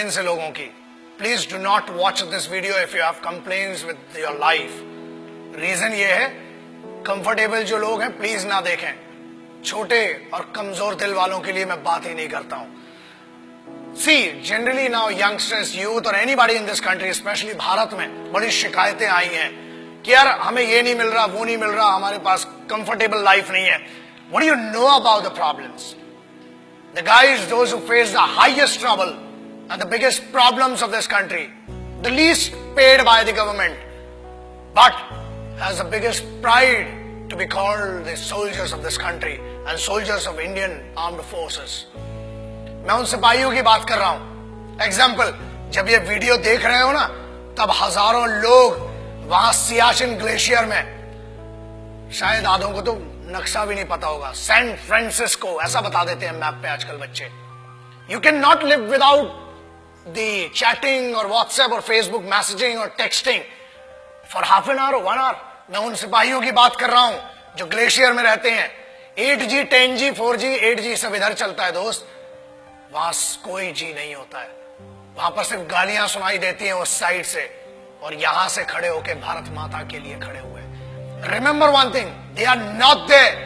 Complains है लोगों की, please do not watch this video if you have complaints with your life. Reason ये है, कंफर्टेबल जो लोग हैं प्लीज ना देखें। छोटे और कमजोर दिल वालों के लिए मैं बात ही नहीं करता हूं। See generally now youngsters, youth और anybody in this country, specially Bharat में बड़ी शिकायतें आई हैं कि यार हमें ये नहीं मिल रहा, वो नहीं मिल रहा, हमारे पास कंफर्टेबल लाइफ नहीं है। What do you know about the problems? The guys, those who face the highest trouble and the biggest problems of this country, the least paid by the government, but has the biggest pride to be called the soldiers of this country and soldiers of Indian Armed Forces. मैं उन सिपाहियों की बात कर रहा हूं। Example, जब ये वीडियो देख रहे हो ना, तब हजारों लोग वहां सियाचिन ग्लेशियर में, शायद आधों को तो नक्शा भी नहीं पता होगा, सैन फ्रांसिस्को ऐसा बता देते हैं मैप पे आजकल बच्चे। You can not live without the chatting और व्हाट्सएप और फेसबुक मैसेजिंग और texting for half an hour और 1 आवर। मैं उन सिपाहियों की बात कर रहा हूं जो ग्लेशियर में रहते हैं। 8G 10G 4G 8G सब इधर चलता है दोस्त, वहां कोई जी नहीं होता है। वहां पर सिर्फ गालियां सुनाई देती हैं उस साइड से, और यहां से खड़े होकर भारत माता के लिए खड़े हुए। Remember one thing, they are not there.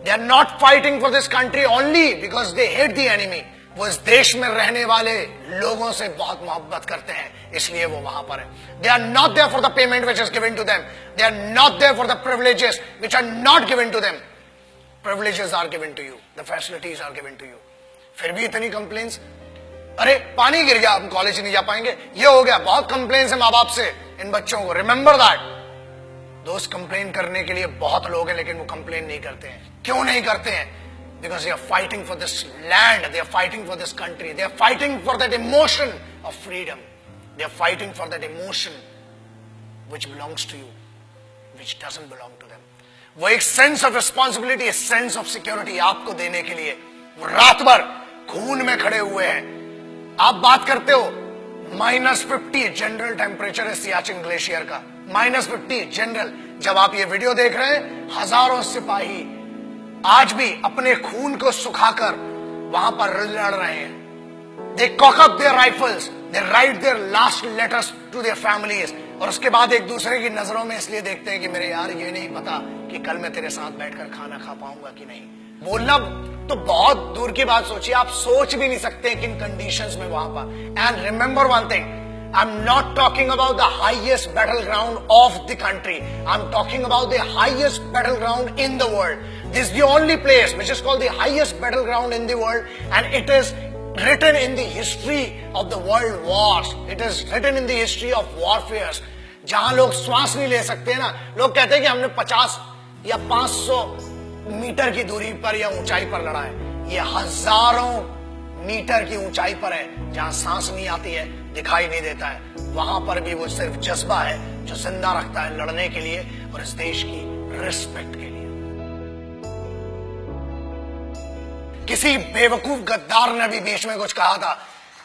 They are not fighting for this country only because they hate the enemy. वो इस देश में रहने वाले लोगों से बहुत मोहब्बत करते हैं, इसलिए वो वहां पर है। They are not there for the payment which is given to them. They are not there for the privileges which are not given to them. Privileges are given to you. The facilities are given to you. फिर भी इतनी complains, अरे पानी गिर गया, हम college नहीं जा पाएंगे, ये हो गया। बहुत कंप्लेन्स है माँ बाप से इन बच्चों को। Remember that. दोस्त, कंप्लेन करने के लिए बहुत लोग हैं, लेकिन वो कंप्लेन नहीं करते हैं। क्यों नहीं करते हैं? Because they are fighting for this land, they are fighting for this country, they are fighting for that emotion of freedom, they are fighting for that emotion which belongs to you, which doesn't belong to them. वो एक sense of responsibility, sense of security आपको देने के लिए वो रात भर खून में खड़े हुए हैं। आप बात करते हो -50 जनरल टेम्परेचर है सियाचिन ग्लेशियर का, -50 जनरल। जब आप ये वीडियो देख रहे हैं, हजारों सिपाही आज भी अपने खून को सुखाकर वहां पर लड़ रहे हैं। They cock up their rifles, they write their last letters to their families, और उसके बाद एक दूसरे की नजरों में इसलिए देखते हैं कि मेरे यार ये नहीं पता कि कल मैं तेरे साथ बैठकर खाना खा पाऊंगा कि नहीं। बोलना तो बहुत दूर की बात सोचिए, आप सोच भी नहीं सकते किन कंडीशंस में वहां पर। And remember one thing, I'm not talking about the highest battleground of the country. I'm talking about the highest battleground in the world. This is the only place which is called the highest battleground in the world, and it is written in the history of the world wars. It is written in the history of warfares. जहां लोग श्वास नहीं ले सकते ना, लोग कहते हैं कि हमने 50 या 500 मीटर की दूरी पर या ऊंचाई पर लड़ा है। ये हजारों मीटर की ऊंचाई पर है, जहां सांस नहीं आती है, दिखाई नहीं देता है। वहां पर भी वो सिर्फ जज्बा है जो जिंदा रखता है लड़ने के लिए और इस देश की रिस्पेक्ट के लिए। किसी बेवकूफ गद्दार ने भी बीच में कुछ कहा था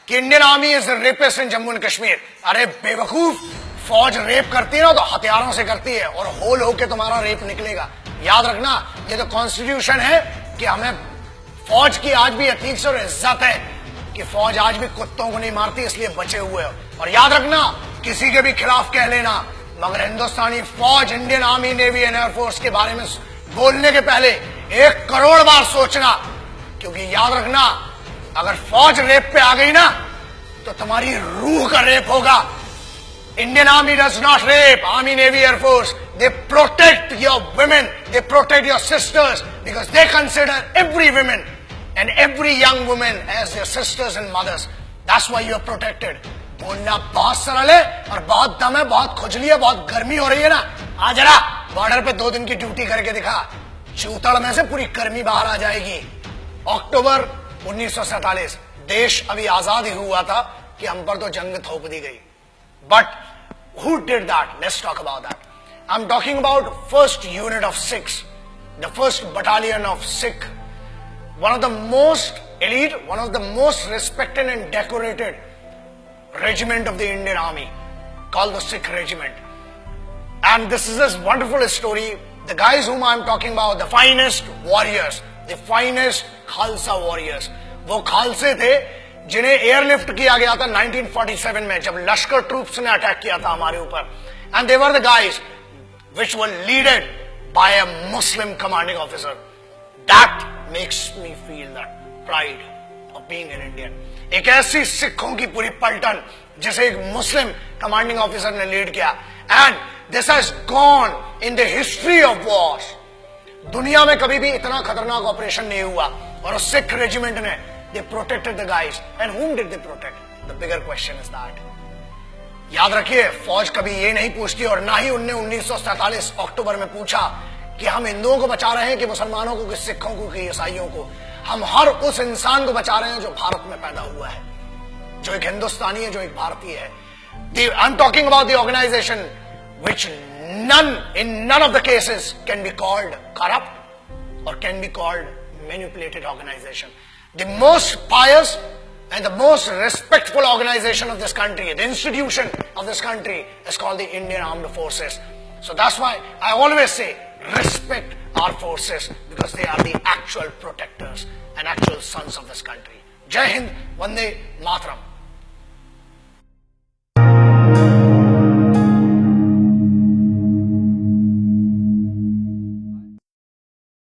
कि Indian army is rapist in Jammu and Kashmir. अरे बेवकूफ, फौज रेप करती है ना तो हथियारों से करती है, और होल होके तुम्हारा रेप निकलेगा। याद रखना, ये तो कॉन्स्टिट्यूशन है कि हमें फौज की आज भी अतीक और इज्जत है कि फौज आज भी कुत्तों को नहीं मारती, इसलिए बचे हुए हो। और याद रखना, किसी के भी खिलाफ कह लेना, मगर हिंदुस्तानी फौज, Indian army, navy and air force के बारे में बोलने के पहले 1 करोड़ बार सोचना, क्योंकि याद रखना, अगर फौज रेप पे आ गई ना तो तुम्हारी रूह का रेप होगा। Indian Army does not rape. Army, Navy, Air Force, they protect your women, they protect your sisters, because they consider every woman and every young woman as their sisters and mothers. That's why you are protected. बोलना बहुत सरल है और बहुत दम है, बहुत खुजली है, बहुत गर्मी हो रही है ना, आ जरा बॉर्डर पे 2 दिन की ड्यूटी करके दिखा, चूतड़ में से पूरी गर्मी बाहर आ जाएगी। अक्टूबर 1947 देश अभी आजाद ही हुआ था कि हम पर तो जंग थोप दी गई। But who did that? Let's talk about that. I'm talking about first unit of Sikhs, the first battalion of Sikh, one of the most elite, one of the most respected and decorated regiment of the Indian Army, called the Sikh Regiment. And this is this wonderful story. The guys whom I'm talking about, the finest warriors, the finest Khalsa warriors. वो खालसे थे जिन्हें airlift किया गया था 1947 में, जब लश्कर troops ने attack किया था हमारे ऊपर, and they were the guys which were leaded by a Muslim commanding officer. That makes me feel that pride of being an Indian. एक ऐसी सिखों की पूरी पलटन जिसे एक मुस्लिम कमांडिंग ऑफिसर ने लीड किया, and this has gone in the history of wars. दुनिया में कभी भी इतना खतरनाक ऑपरेशन नहीं हुआ, और उस सिख रेजिमेंट ने they protected the guys. And whom did they protect? The bigger question is that. याद रखिए, फौज कभी ये नहीं पूछती, और ना ही उनने 1947 अक्टूबर में पूछा कि हम हिंदुओं को बचा रहे हैं कि मुसलमानों को, कि सिखों को, कि ईसाइयों को. हम हर उस इंसान को बचा रहे हैं जो भारत में पैदा हुआ है, जो एक हिंदुस्तानी है, जो एक भारतीय है. I am talking about the organisation which in none of the cases can be called corrupt or can be called manipulated organization. The most pious and the most respectful organization of this country, the institution of this country, is called the Indian Armed Forces. So that's why I always say respect our forces, because they are the actual protectors and actual sons of this country. Jai Hind, Vande Mataram.